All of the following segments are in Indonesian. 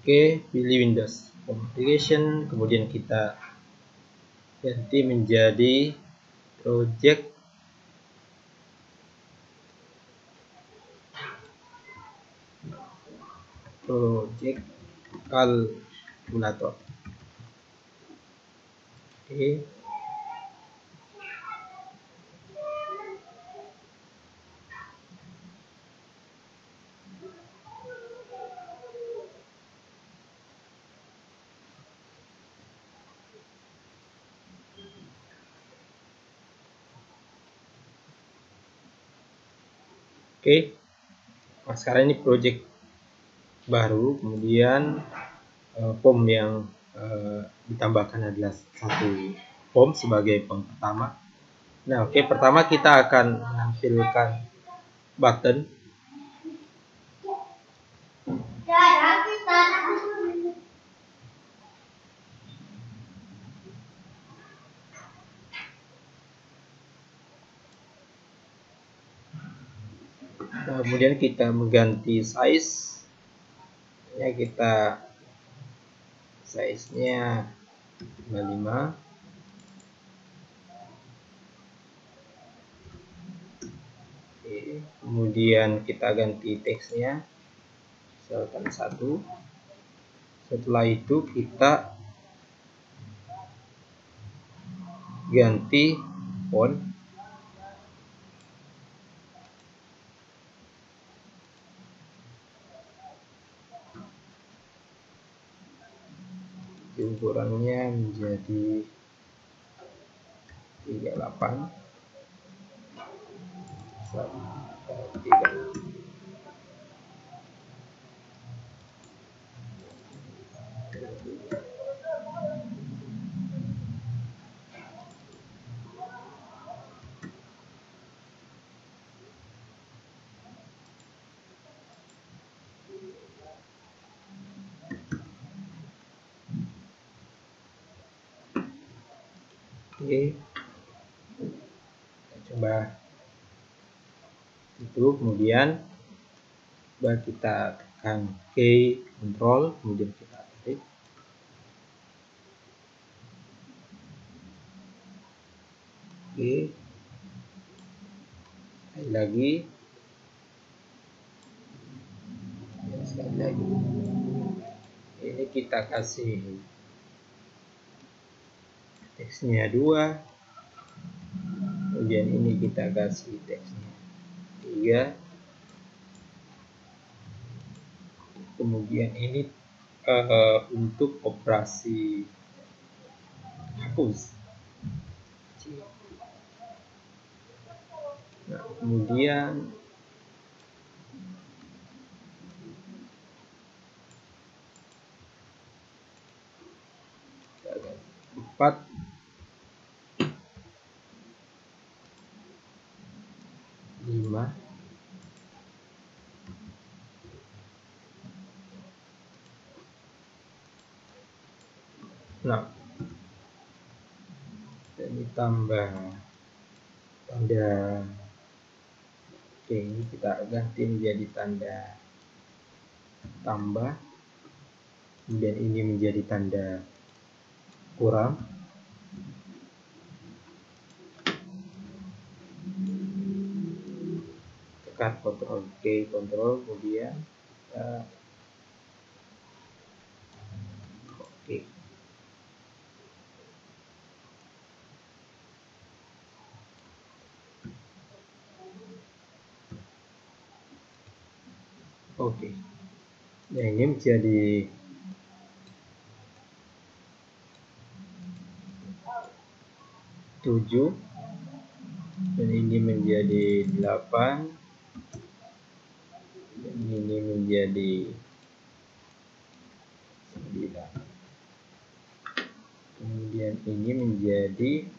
Oke, pilih Windows Home Application, kemudian kita ganti menjadi project kalkulator. Oke. Oke, nah, sekarang ini project baru, kemudian form yang ditambahkan adalah satu form sebagai form pertama. Nah, oke, pertama kita akan menampilkan button. Kemudian kita mengganti size ya, kita size nya 55. Oke, kemudian kita ganti teksnya misalkan 1. Setelah itu kita ganti font. Ukurannya menjadi 38 sampai 3. Oke, kita coba itu, kemudian kita tekan key control, kemudian kita tarik. Oke, sekali lagi, sekali lagi. Ini kita kasih teksnya 2, kemudian ini kita kasih teksnya 3, kemudian ini untuk operasi hapus. Nah, kemudian kita ganti 4. Nah, dan ditambah tanda. Oke, ini kita ganti menjadi tanda tambah, kemudian ini menjadi tanda kurang. Tekan Ctrl K Ctrl, kemudian oke. Oke. Nah, ini menjadi 7 dan ini menjadi 8 dan ini menjadi 9, kemudian ini menjadi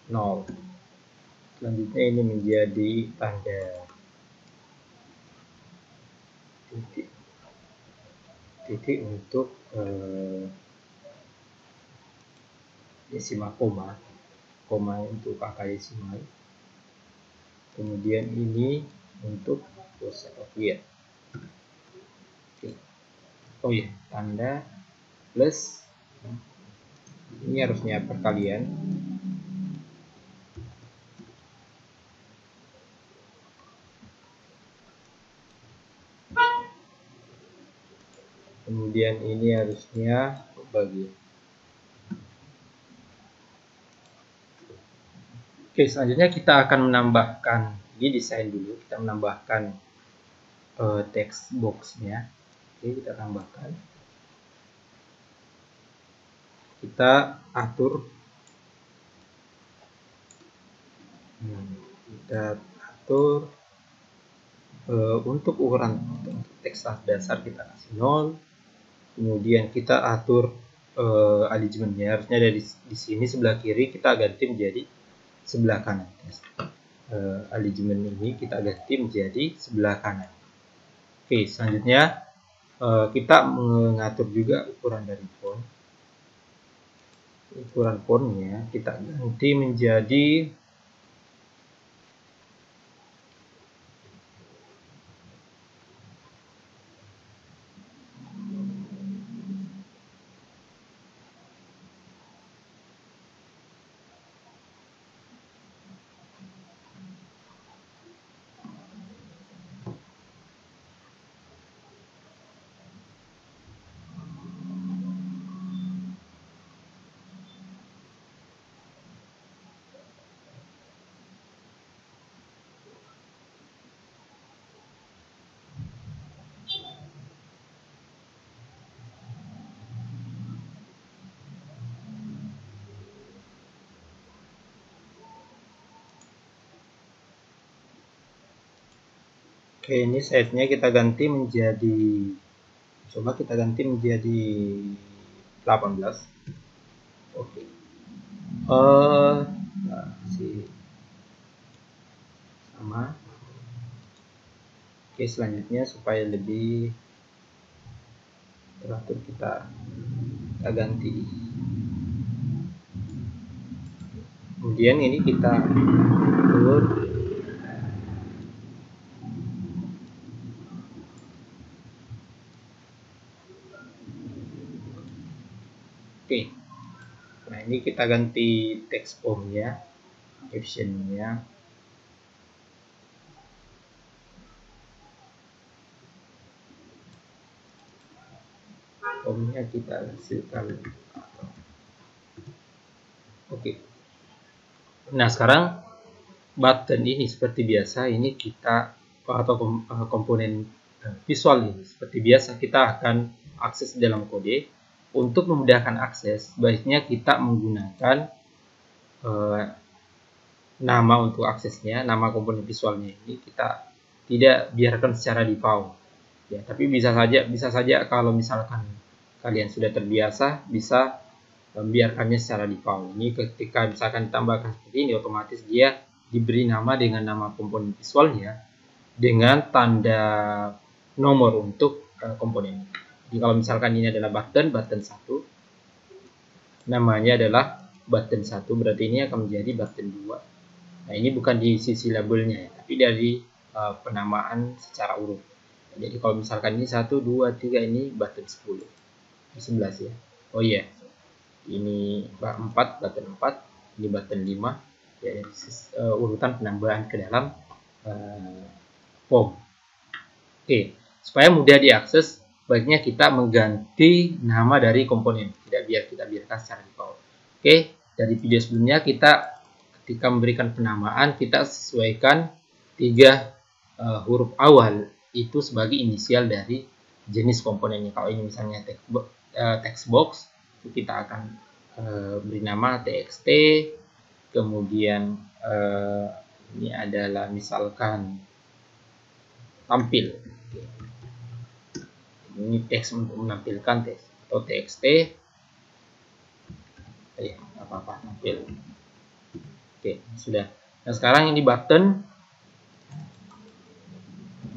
0. Selanjutnya ini menjadi tanda titik untuk desimal koma untuk angka desimal. Kemudian ini untuk pusat objek. Oke, oh ya, tanda plus ini harusnya perkalian. Kemudian ini harusnya bagi. Oke, selanjutnya kita akan menambahkan, ini desain dulu, kita menambahkan text box-nya. Oke, kita tambahkan. Kita atur. Kita atur untuk ukuran teks dasar kita kasih 0. Kemudian kita atur alignment-nya, harusnya dari di sini sebelah kiri kita ganti menjadi sebelah kanan. Alignment ini kita ganti menjadi sebelah kanan. Oke, selanjutnya kita mengatur juga ukuran dari font. Ukuran fontnya kita ganti menjadi oke, ini size-nya kita ganti menjadi, coba kita ganti menjadi 18. Oke. Sama. Oke, selanjutnya supaya lebih teratur kita ganti. Kemudian ini kita atur. Oke. Nah, ini kita ganti text form-nya, caption-nya. Formnya kita hasilkan. Oke. Nah, sekarang button ini seperti biasa, ini kita atau komponen visual ini seperti biasa kita akan akses dalam kode. Untuk memudahkan akses, baiknya kita menggunakan nama untuk aksesnya, nama komponen visualnya ini kita tidak biarkan secara default. Ya, tapi bisa saja kalau misalkan kalian sudah terbiasa bisa membiarkannya secara default. Ini ketika misalkan ditambahkan seperti ini, otomatis dia diberi nama dengan nama komponen visualnya dengan tanda nomor untuk komponen. Jadi kalau misalkan ini adalah button 1, namanya adalah button 1, berarti ini akan menjadi button 2. Nah, ini bukan di sisi labelnya ya, tapi dari penamaan secara urut. Jadi kalau misalkan ini 1, 2, 3 ini button 10. 11 ya. Oh iya. Ini 4, button 4, ini button 5. Ya, urutan penambahan ke dalam form. Oke, supaya mudah diakses, baiknya kita mengganti nama dari komponen, tidak kita biarkan secara default. Oke, dari video sebelumnya kita ketika memberikan penamaan kita sesuaikan 3 huruf awal itu sebagai inisial dari jenis komponennya. Kalau ini misalnya text box, kita akan beri nama txt, kemudian ini adalah misalkan tampil. Ini teks untuk menampilkan teks atau txt, apa-apa tampil. Oke, sudah. Nah, sekarang ini button,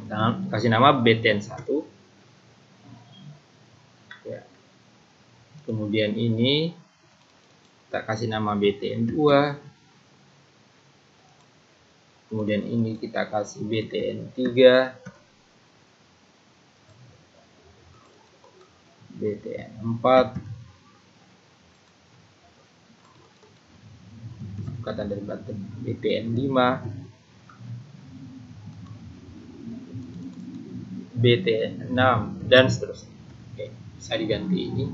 kita kasih nama btn1. Ya. Kemudian ini kita kasih nama btn2. Kemudian ini kita kasih btn3. btn 4 singkatan dari button, btn 5, btn 6, dan seterusnya. Oke, bisa diganti ini.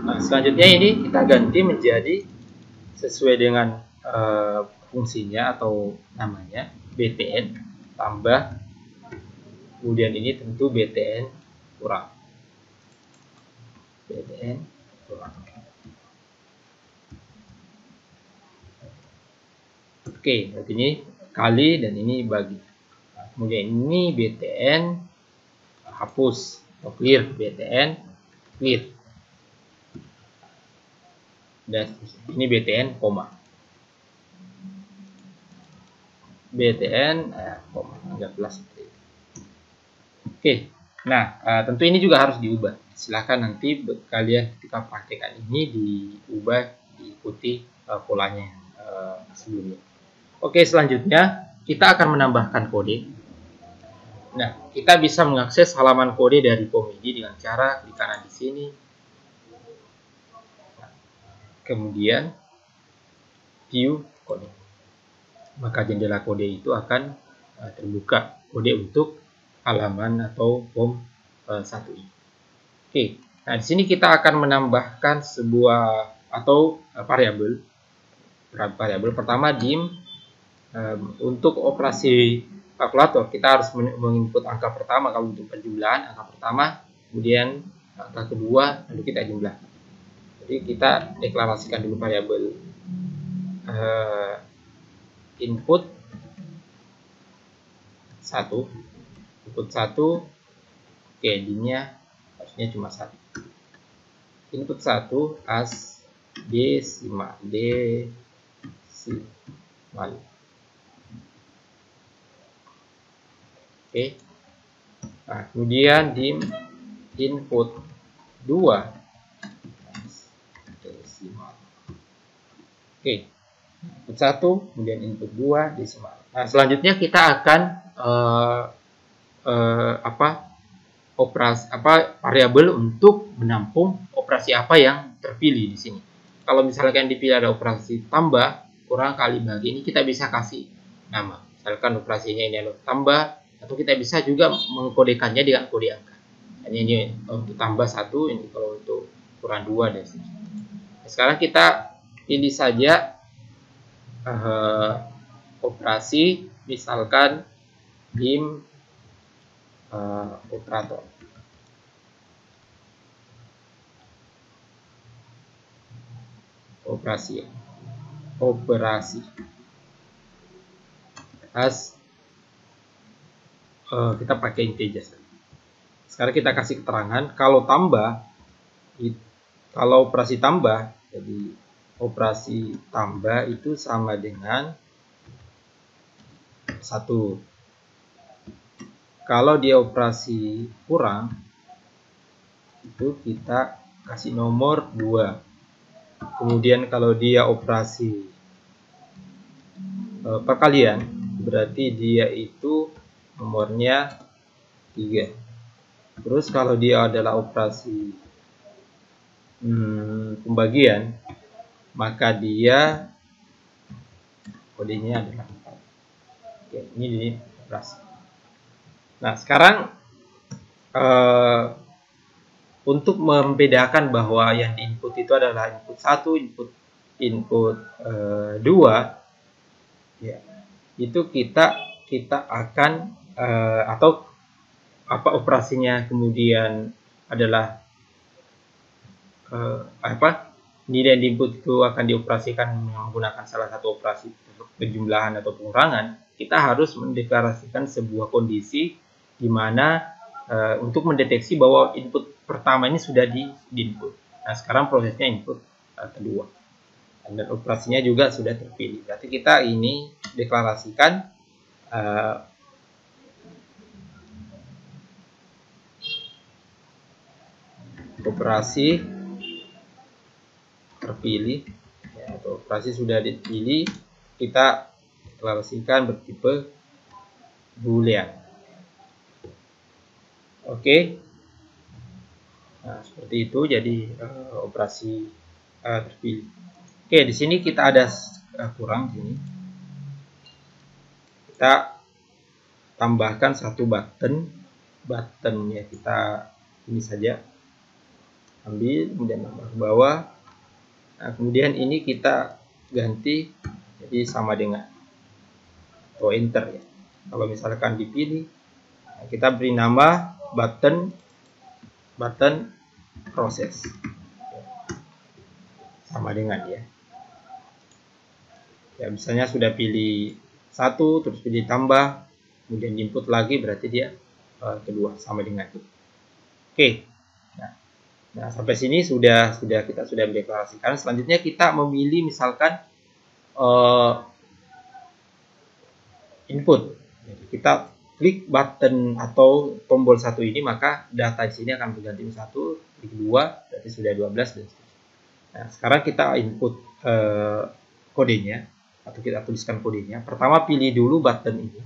Nah, selanjutnya ini kita ganti menjadi sesuai dengan fungsinya atau namanya, btn tambah, kemudian ini tentu btn kurang. btn kurang. Oke, berarti ini kali dan ini bagi. Nah, kemudian ini btn hapus atau clear, btn clear. Dan ini btn koma. btn koma, anggaplah seperti itu. Oke, nah tentu ini juga harus diubah. Silahkan nanti kalian ketika praktekkan ini diubah, diikuti polanya sebelumnya. Oke, selanjutnya kita akan menambahkan kode. Nah, kita bisa mengakses halaman kode dari Komedi dengan cara klik kanan di sini. Kemudian view kode. Maka jendela kode itu akan terbuka, kode untuk halaman atau form 1 ini. Oke, nah di sini kita akan menambahkan sebuah atau variabel. Pertama dim. Untuk operasi kalkulator kita harus menginput angka pertama kalau untuk penjumlahan, angka pertama, kemudian angka kedua, lalu kita jumlah. Jadi kita deklarasikan dulu variabel input 1, oke, dimnya harusnya cuma 1. Input 1 as desimal. Oke. Nah, kemudian dim input 2 desimal. Oke. Input 1, kemudian input 2 desimal. Nah, selanjutnya kita akan variabel untuk menampung operasi apa yang terpilih di sini. Kalau misalkan dipilih ada operasi tambah, kurang, kali, bagi, ini kita bisa kasih nama. Misalkan operasinya ini adalah tambah, atau kita bisa juga mengkodekannya dengan kode angka. Ini untuk tambah 1, ini kalau untuk kurang 2 dan seterusnya. Nah, sekarang kita pilih saja operasi, misalkan dim operator. Operasi as kita pakai integer. Sekarang kita kasih keterangan kalau tambah, kalau operasi tambah, jadi operasi tambah itu sama dengan 1. Kalau dia operasi kurang, itu kita kasih nomor 2. Kemudian kalau dia operasi perkalian, berarti dia itu nomornya 3. Terus kalau dia adalah operasi pembagian, maka dia kodenya adalah 4. Oke, ini di operasi. Nah, sekarang untuk membedakan bahwa yang diinput itu adalah input 1, input 2, ya, itu kita akan atau operasinya kemudian adalah nilai input itu akan dioperasikan menggunakan salah satu operasi penjumlahan atau pengurangan. Kita harus mendeklarasikan sebuah kondisi di mana untuk mendeteksi bahwa input pertama ini sudah di-input. Nah, sekarang prosesnya input kedua. Dan operasinya juga sudah terpilih. Berarti kita ini deklarasikan operasi terpilih, ya, atau operasi sudah dipilih, kita deklarasikan bertipe boolean. Oke. Nah, seperti itu jadi operasi terpilih. Oke, di sini kita ada kurang sini. Kita tambahkan satu buttonnya kita ini saja, ambil kemudian tambah ke bawah. Nah, kemudian ini kita ganti jadi sama dengan atau enter ya. Kalau misalkan dipilih, nah, kita beri nama button proses, sama dengan ya. Ya misalnya sudah pilih satu, terus pilih tambah, kemudian input lagi, berarti dia kedua, sama dengan itu. Oke. Nah, sampai sini kita sudah mendeklarasikan. Selanjutnya kita memilih misalkan input. Jadi kita klik button atau tombol satu ini, maka data di sini akan berganti satu, klik 2, berarti sudah 12 dan seterusnya. Nah, sekarang kita input kodenya atau kita tuliskan kodenya. Pertama pilih dulu button ini.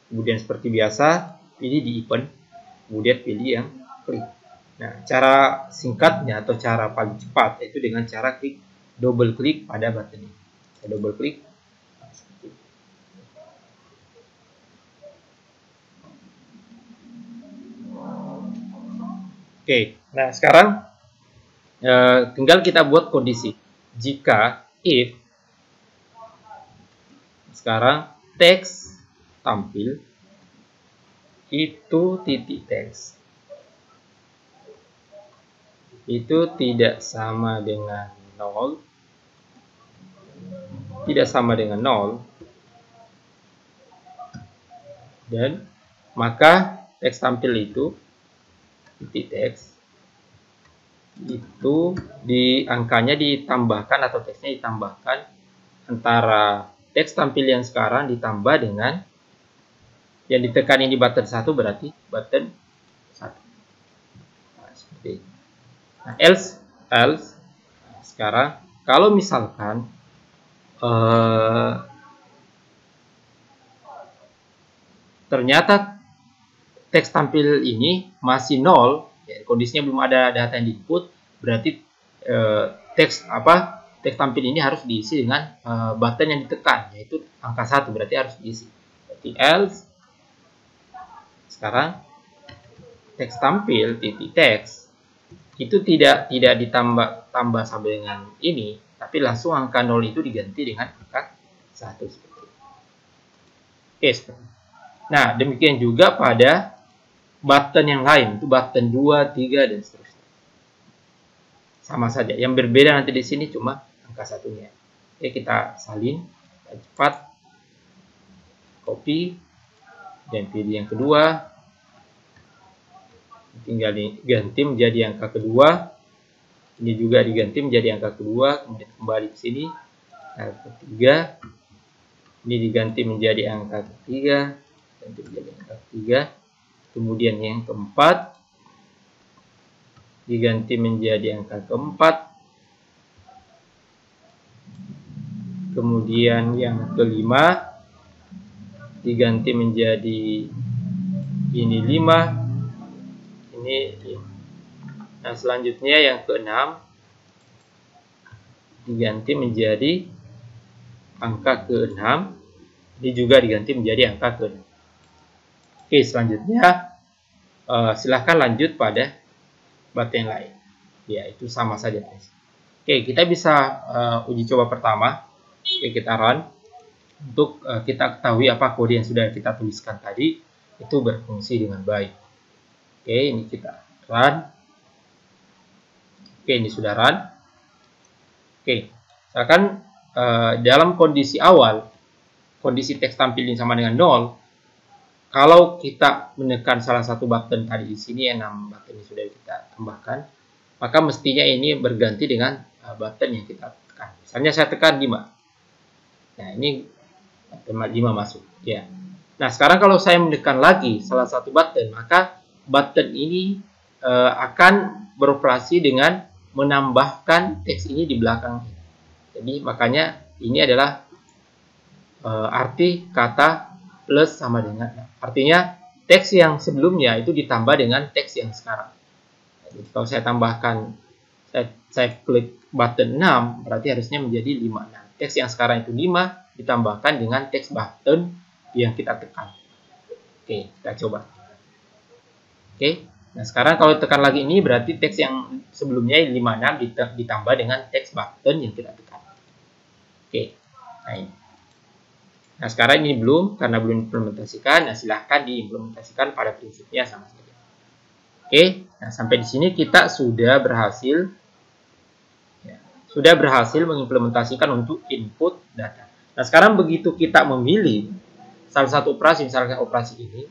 Kemudian seperti biasa pilih di event, kemudian pilih yang klik. Nah, cara singkatnya atau cara paling cepat yaitu dengan cara double klik pada button ini. Saya double klik. Oke, nah sekarang tinggal kita buat kondisi. Jika if sekarang teks tampil itu titik teks itu tidak sama dengan 0, dan maka teks tampil itu titik teks itu di angkanya ditambahkan atau teksnya ditambahkan antara teks tampil yang sekarang ditambah dengan yang ditekan ini button 1, berarti button 1. Nah, seperti itu. Nah, else sekarang kalau misalkan ternyata teks tampil ini masih 0, ya, kondisinya belum ada data yang diinput, berarti teks tampil ini harus diisi dengan button yang ditekan, yaitu angka 1, berarti harus diisi. Berarti else sekarang teks tampil titik teks itu tidak ditambah sampai dengan ini, tapi langsung angka 0 itu diganti dengan angka 1 seperti itu. Oke, seperti itu. Nah, demikian juga pada button yang lain, itu button 2, 3 dan seterusnya. Sama saja. Yang berbeda nanti di sini cuma angka satunya. Oke, kita salin cepat. Copy dan pilih yang kedua. Tinggal diganti menjadi angka kedua. Ini juga diganti menjadi angka kedua, kemudian kembali ke sini. Angka ketiga. Ini diganti menjadi angka ketiga. Ganti menjadi angka ketiga. Kemudian yang keempat diganti menjadi angka keempat. Kemudian yang kelima diganti menjadi ini 5. Ini 5. Nah, selanjutnya yang keenam diganti menjadi angka ke-6. Ini juga diganti menjadi angka ke-6. Oke, selanjutnya silahkan lanjut pada button lain. Ya, itu sama saja. Oke, kita bisa uji coba pertama. Oke, kita run. Untuk kita ketahui apa kode yang sudah kita tuliskan tadi itu berfungsi dengan baik. Oke, ini kita run. Oke, ini sudah run. Oke, misalkan dalam kondisi awal, kondisi teks tampil ini sama dengan 0. Kalau kita menekan salah satu button tadi di sini, 6 button ini sudah kita tambahkan, maka mestinya ini berganti dengan button yang kita tekan. Misalnya saya tekan 5. Nah, ini button 5 masuk. Ya. Nah, sekarang kalau saya menekan lagi salah satu button, maka button ini akan beroperasi dengan menambahkan teks ini di belakang. Jadi, makanya ini adalah arti kata plus sama dengan. Artinya teks yang sebelumnya itu ditambah dengan teks yang sekarang. Jadi kalau saya tambahkan, saya klik button 6, berarti harusnya menjadi 5. Nah, teks yang sekarang itu 5 ditambahkan dengan teks button yang kita tekan. Oke, kita coba. Oke, nah sekarang kalau tekan lagi ini berarti teks yang sebelumnya 56 ditambah dengan teks button yang kita tekan. Oke, nah ini. Nah sekarang ini belum, karena belum diimplementasikan, nah silahkan diimplementasikan pada prinsipnya sama saja. Oke, nah sampai di sini kita sudah berhasil mengimplementasikan untuk input data. Nah sekarang begitu kita memilih salah satu operasi, misalkan operasi ini,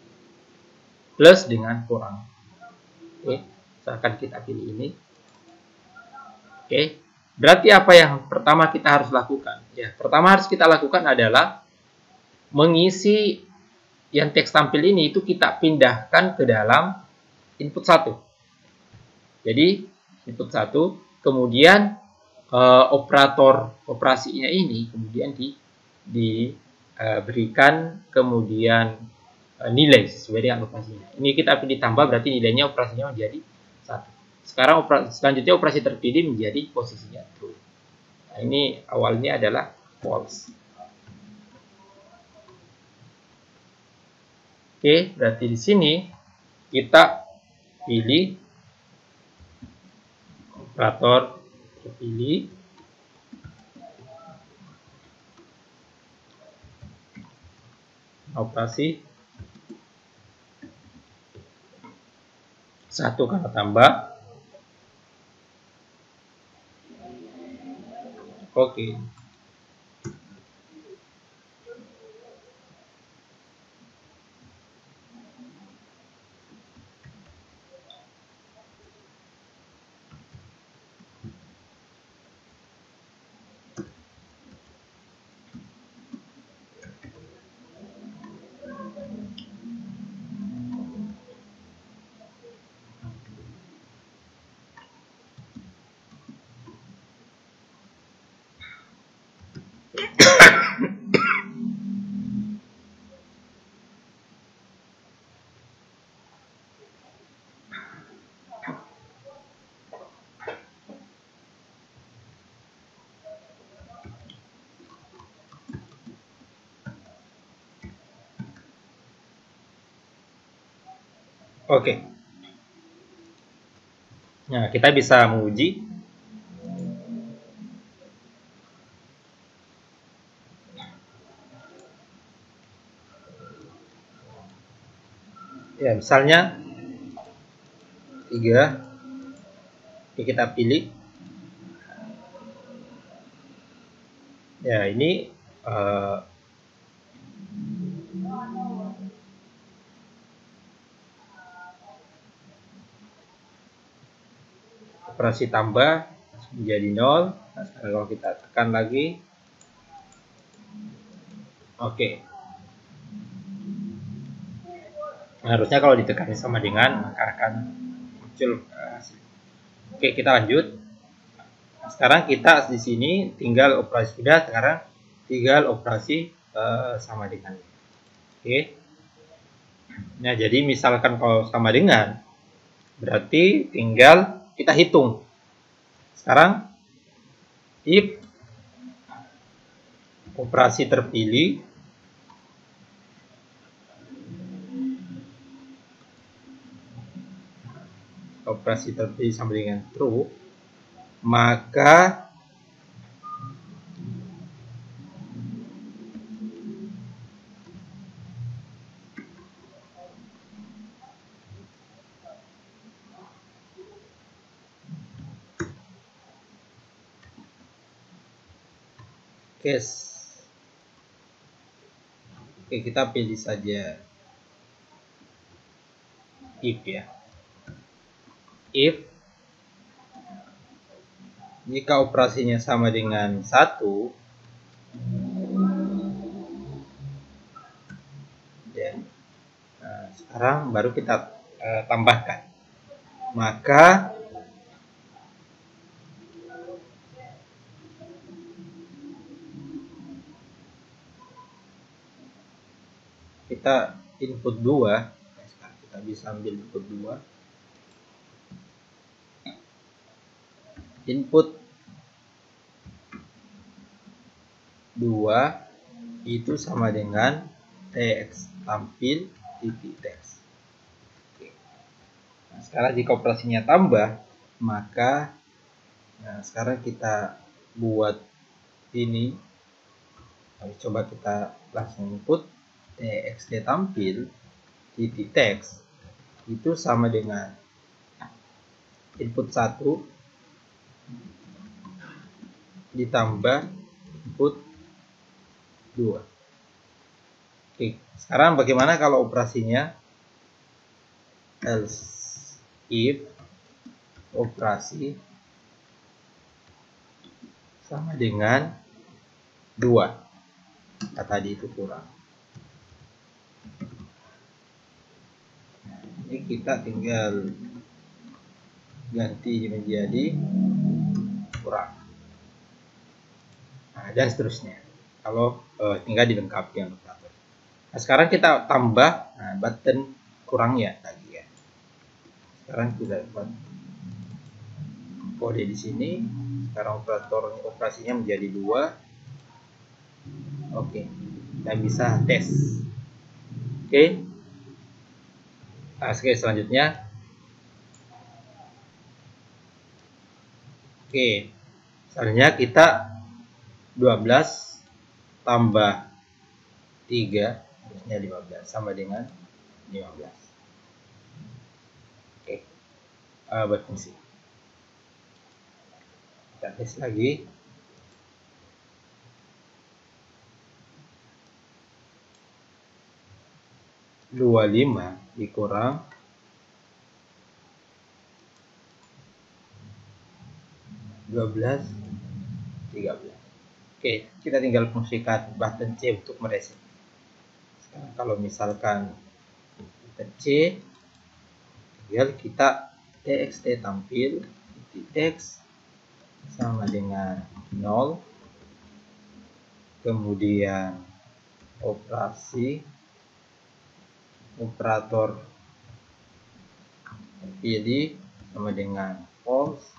plus dengan kurang. Oke, misalkan kita pilih ini. Oke, berarti apa yang pertama kita harus lakukan? Ya, pertama harus kita lakukan adalah mengisi yang teks tampil ini itu kita pindahkan ke dalam input 1. Jadi, input 1, kemudian operator operasinya ini kemudian diberikan kemudian nilai sesuai dengan operasinya. Ini kita pilih tambah, berarti nilainya operasinya menjadi 1. Sekarang selanjutnya operasi terpilih menjadi posisinya true. Nah, ini awalnya adalah false. Oke, berarti di sini kita pilih operator terpilih. Operasi 1 karena tambah. Oke. Oke. Nah, kita bisa menguji. Ya, misalnya 3. Oke, kita pilih. Ya, ini operasi tambah menjadi 0. Nah, sekarang kalau kita tekan lagi, oke. Nah, harusnya kalau ditekan sama dengan maka akan muncul hasil. Oke, kita lanjut. Nah, sekarang kita di sini tinggal operasi sudah, sekarang tinggal operasi sama dengan. Oke. Nah, jadi misalkan kalau sama dengan, berarti tinggal kita hitung. Sekarang if operasi terpilih sama dengan true, maka case. Oke, kita pilih saja if ya. If jika operasinya sama dengan 1, ya. Nah, sekarang baru kita tambahkan. Maka kita input 2. Nah, sekarang kita bisa ambil input 2. input 2 itu sama dengan tx tampil titik teks. Nah, sekarang jika operasinya tambah, maka sekarang kita buat ini. Coba kita langsung input txt tampil titik teks itu sama dengan input 1 ditambah input 2. Oke, sekarang bagaimana kalau operasinya? Else if operasi sama dengan 2. Tadi itu kurang. Nah, ini kita tinggal ganti menjadi kurang. Nah, dan seterusnya. Kalau tinggal dilengkapi yang operator. Nah, sekarang kita tambah button kurangnya lagi ya. Sekarang kita buat kode di sini. Sekarang operasinya menjadi 2. Oke, kita bisa tes. Oke. Nah, selanjutnya. Oke. Selanjutnya kita 12 tambah 3 harusnya 15 sama dengan 15. Oke. Berfungsi. Kita tes lagi. Dua 5 dikurang 12 13. Oke, kita tinggal fungsikan button C untuk mereset. Sekarang kalau misalkan button C, tinggal kita txt tampil titik teks sama dengan 0, kemudian operator pilih sama dengan false.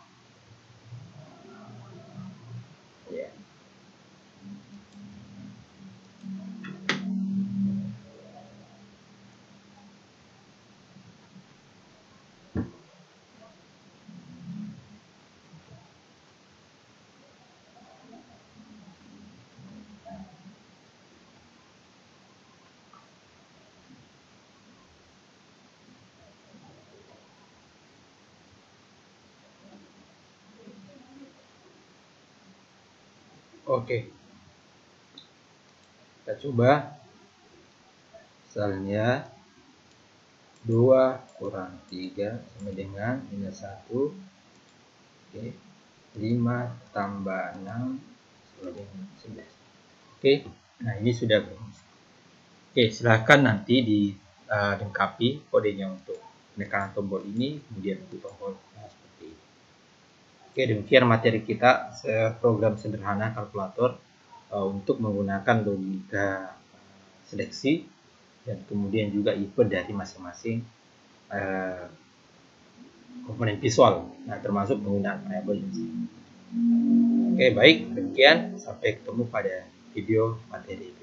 Ya. Oke, kita coba. Misalnya 2 kurang 3 sama dengan minus 1. Oke, 5 tambah 6 sama dengan 11. Oke, nah ini sudah berfungsi. Oke, silahkan nanti dilengkapi kodenya untuk penekanan tombol ini, kemudian untuk tombol seperti ini. Oke, demikian materi kita, program sederhana kalkulator untuk menggunakan logika seleksi dan kemudian juga input dari masing-masing komponen visual, termasuk penggunaan variabel. Oke, baik, demikian, sampai ketemu pada video materi